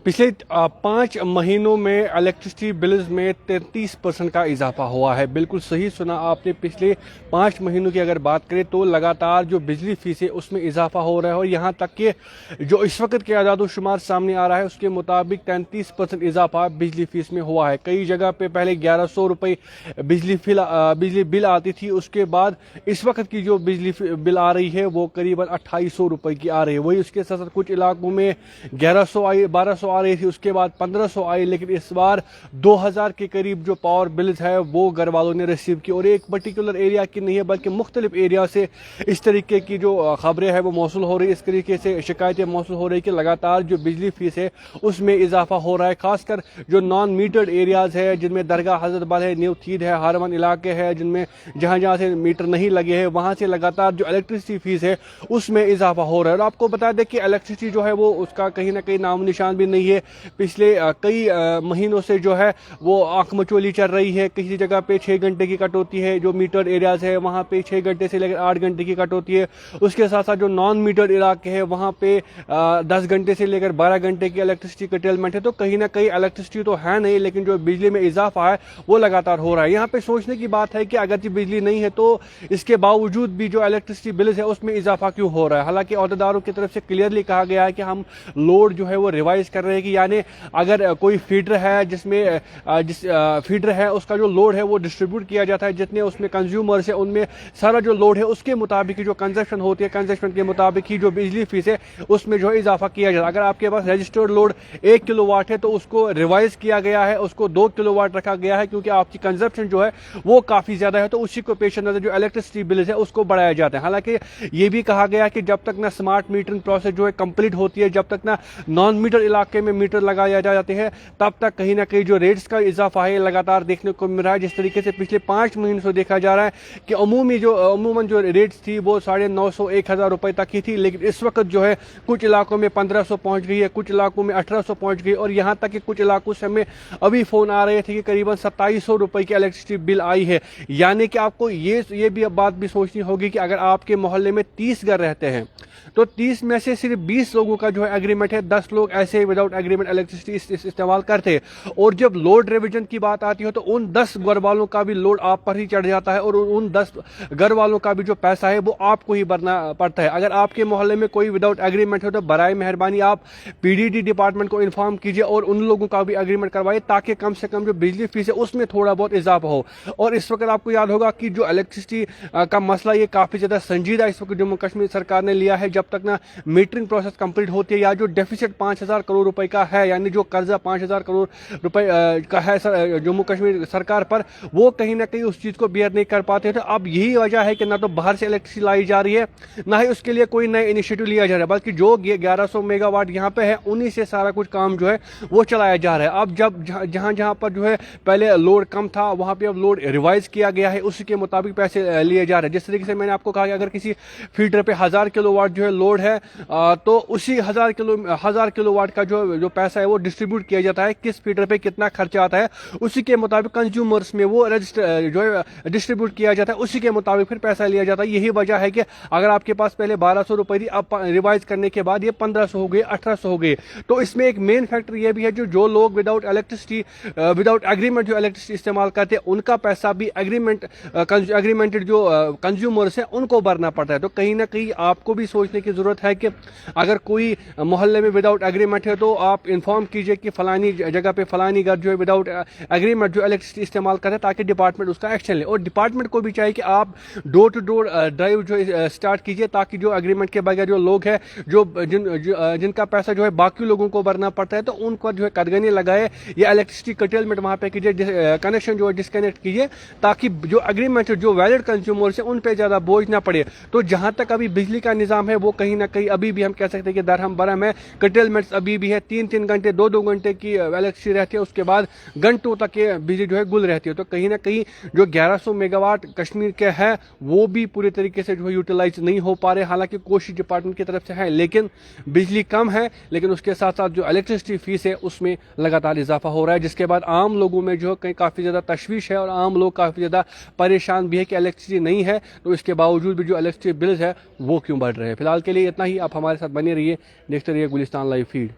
पिछले 5 महीनों में इलेक्ट्रिसिटी बिल्स में 33% का इजाफा हुआ है। बिल्कुल सही सुना आपने। पिछले 5 महीनों की अगर बात करें तो लगातार जो बिजली फीस है उसमें इजाफा हो रहा है और यहाँ तक कि जो इस वक्त के आदाद शुमार सामने आ रहा है उसके मुताबिक 33% इजाफा बिजली फीस में हुआ है। कई जगह पे पहले 1100 रुपये बिजली बिल आती थी, उसके बाद इस वक्त की जो बिजली बिल आ रही है वो करीबन 2800 रुपये की आ रही है। वही उसके साथ साथ कुछ इलाकों में 1100 आई, 1200 आ रही थी, उसके बाद 1500 आई, लेकिन इस बार 2000 के करीब जो पावर बिल्स है वो घर वालों ने रिसीव की। और एक पर्टिकुलर एरिया की नहीं है बल्कि मुख्तलिफ एरिया से इस तरीके की जो खबरें हैं वो मौसूल हो रही है, इस तरीके से शिकायतें मौसूल हो रही कि लगातार जो बिजली फीस है उसमें इजाफा हो रहा है। खासकर जो नॉन मीटर्ड एरियाज है जिनमें दरगाह हजरत बल है, न्यू थीद है, हारवन इलाके हैं, जिनमें जहाँ जहाँ से मीटर नहीं लगे हैं वहाँ से लगातार जो इलेक्ट्रिसिटी फीस है उसमें इजाफा हो रहा है। और आपको बता दें कि इलेक्ट्रिसिटी जो है वो उसका कहीं ना कहीं नाम निशान भी नहीं है। पिछले कई महीनों से जो है वो आंख मचोली चल रही है। किसी जगह पे 6 घंटे की कटौती है, जो मीटर एरियाज है वहाँ पे 6 घंटे से लेकर 8 घंटे की कटौती है। उसके साथ साथ जो नॉन मीटर इलाके हैं वहाँ पे 10 घंटे से लेकर 12 घंटे की इलेक्ट्रिसिटी कटेलमेंट है। तो कहीं ना कहीं इलेक्ट्रिसिटी तो है नहीं, लेकिन जो बिजली में इजाफा है वो लगातार हो रहा है। यहाँ पे सोचने की बात है कि अगर बिजली नहीं है तो इसके बावजूद भी जो इलेक्ट्रिसिटी बिल है उसमें इजाफा क्यों हो रहा है। हालांकि अहदेदारों की तरफ से क्लियरली कहा गया है कि हम लोड जो है वो रिवाइज कर रहे हैं कि यानी अगर कोई फीडर है जिसमें फीडर है उसका जो लोड है वो डिस्ट्रीब्यूट किया जाता है, जितने उसमें कंज्यूमर्स है उनमें सारा जो लोड है उसके मुताबिक ही जो कंजप्शन होती है, कंजप्शन के मुताबिक ही जो बिजली फीस है उसमें जो है इजाफा किया जाता है। अगर आपके पास रजिस्टर्ड लोड 1 किलोवाट है तो उसको रिवाइज किया गया है, उसको 2 किलोवाट रखा गया है क्योंकि आपकी कंजप्शन जो है वो काफी ज्यादा है, तो उसी को पेश नजर जो इलेक्ट्रिसिटी बिल है उसको बढ़ाया जाता है। हालांकि ये भी कहा गया कि जब तक ना स्मार्ट मीटरिंग प्रोसेस जो है कंप्लीट होती है, जब तक ना नॉन मीटर इलाके में मीटर लगाया जाते हैं, तब तक कहीं ना कहीं जो रेट्स का इजाफा है लगातार देखने को मिल रहा है। जिस तरीके से पिछले 5 महीनों से देखा जा रहा है कि अमूमन जो रेट्स थी वो 950 1000 रुपए तक की थी, लेकिन इस वक्त जो है कुछ इलाकों में 1500 पहुंच गई है, कुछ इलाकों में 1800 पहुंच गई और यहाँ तक कि कुछ इलाकों से हमें अभी फोन आ रहे थे कि करीबन 2700 रुपए की इलेक्ट्रिसिटी बिल आई है। यानी कि आपको ये भी बात भी सोचनी होगी कि अगर आपके मोहल्ले में 30 घर रहते हैं तो 30 में से सिर्फ 20 लोगों का जो है एग्रीमेंट है, 10 लोग ऐसे विदाउट एग्रीमेंट इलेक्ट्रिसिटी इस्तेमाल करते हैं। और जब लोड रिविजन की बात आती है तो उन 10 घर वालों का भी लोड आप पर ही चढ़ जाता है और उन 10 घर वालों का भी जो पैसा है वो आपको ही भरना पड़ता है। अगर आपके मोहल्ले में कोई विदाउट एग्रीमेंट है तो बराए मेहरबानी आप पीडीडी डिपार्टमेंट को इन्फॉर्म कीजिए और उन लोगों का भी एग्रीमेंट करवाइए ताकि कम से कम जो बिजली फीस है उसमें थोड़ा बहुत इजाफा हो। और इस वक्त आपको याद होगा कि जो इलेक्ट्रिसिटी का मसला ये काफी ज्यादा संजीदा इस वक्त जम्मू कश्मीर सरकार ने लिया है। जब तक ना मीटरिंग प्रोसेस कंप्लीट होती है या जो डेफिसिट 5000 करोड़ रुपए का है, यानी जो कर्जा 5000 करोड़ रुपए का है जम्मू कश्मीर सरकार पर, वो कहीं ना कहीं उस चीज को बियर नहीं कर पाते। तो अब यही वजह है कि ना तो बाहर से इलेक्ट्रिसिटी लाई जा रही है, ना ही उसके लिए कोई नया इनिशिएटिव लिया जा रहा है, बल्कि जो 1100 मेगावाट यहाँ पे है उन्हीं से सारा कुछ काम जो है वो चलाया जा रहा है। अब जब जहां जहां पर जो है पहले लोड कम था वहां पे अब लोड रिवाइज किया गया है, उसी के मुताबिक पैसे लिए जा रहे हैं। जिस तरीके से मैंने आपको कहा कि अगर किसी फीडर पे 1000 किलोवाट जो है लोड है तो उसी 1000 किलोवाट का जो पैसा है वो डिस्ट्रीब्यूट किया जाता है, किस फीडर पे कितना खर्चा आता है उसी के मुताबिक कंज्यूमर्स में वो रजिस्टर जो है डिस्ट्रीब्यूट किया जाता है, उसी के मुताबिक फिर पैसा लिया जाता है। यही वजह है कि अगर आपके पास पहले 1200 रुपए थी, अब रिवाइज करने के बाद ये 1500 हो गए, 1800 हो गए। तो इसमें एक मेन फैक्टर ये भी है जो लोग विदाउट एग्रीमेंट जो इलेक्ट्रिसिटी इस्तेमाल करते हैं उनका पैसा भी एग्रीमेंटेड जो कंज्यूमर्स है उनको भरना पड़ता है। तो कहीं ना कहीं आपको भी सोचने की जरूरत है कि अगर कोई मोहल्ले में विदाउट एग्रीमेंट है तो आप इन्फॉर्म कीजिए कि फलानी जगह पे फलानी घर जो है विदाउट एग्रीमेंट जो इलेक्ट्रिसिटी इस्तेमाल करे, ताकि डिपार्टमेंट उसका एक्शन ले। और डिपार्टमेंट को भी चाहिए कि आप डोर टू डोर ड्राइव जो स्टार्ट कीजिए ताकि जो एग्रीमेंट के बगैर जो लोग हैं जिनका पैसा जो है बाकी लोगों को भरना पड़ता है तो उनको जो है कदगनी लगाए या इलेक्ट्रिसिटी कटेलमेंट वहां पे कीजिए, कनेक्शन जो है डिस्कनेक्ट कीजिए ताकि जो एग्रीमेंट जो वैलिड कंज्यूमर्स है उन पे ज्यादा बोझ ना पड़े। तो जहां तक अभी बिजली का निजाम है वो कहीं ना कहीं अभी भी हम कह सकते हैं कि दरहम बरहम है, कटेलमेंट्स अभी भी है, 3-3 घंटे 2-2 घंटे की इलेक्ट्रिसिटी रहती है, उसके बाद घंटों तक ये बिजली जो है गुल रहती है। तो कहीं ना कहीं जो 1100 मेगावाट कश्मीर के है वो भी पूरी तरीके से जो है यूटिलाइज नहीं हो पा रहे। हालांकि कोशिश डिपार्टमेंट की तरफ से है, लेकिन बिजली कम है, लेकिन उसके साथ साथ जो इलेक्ट्रिसिटी फीस है उसमें लगातार इजाफा हो रहा है, जिसके बाद आम लोगों में जो है काफी ज्यादा तशवीश है और आम लोग काफी ज्यादा परेशान भी है कि इलेक्ट्रिसिटी नहीं है तो इसके बावजूद भी जो इलेक्ट्रिसिटी बिल्स है वो क्यों बढ़ रहे हैं। फिलहाल के लिए इतना ही। आप हमारे साथ बने रहिए, देखते रहिए गुलिस्तान लाइव फीड।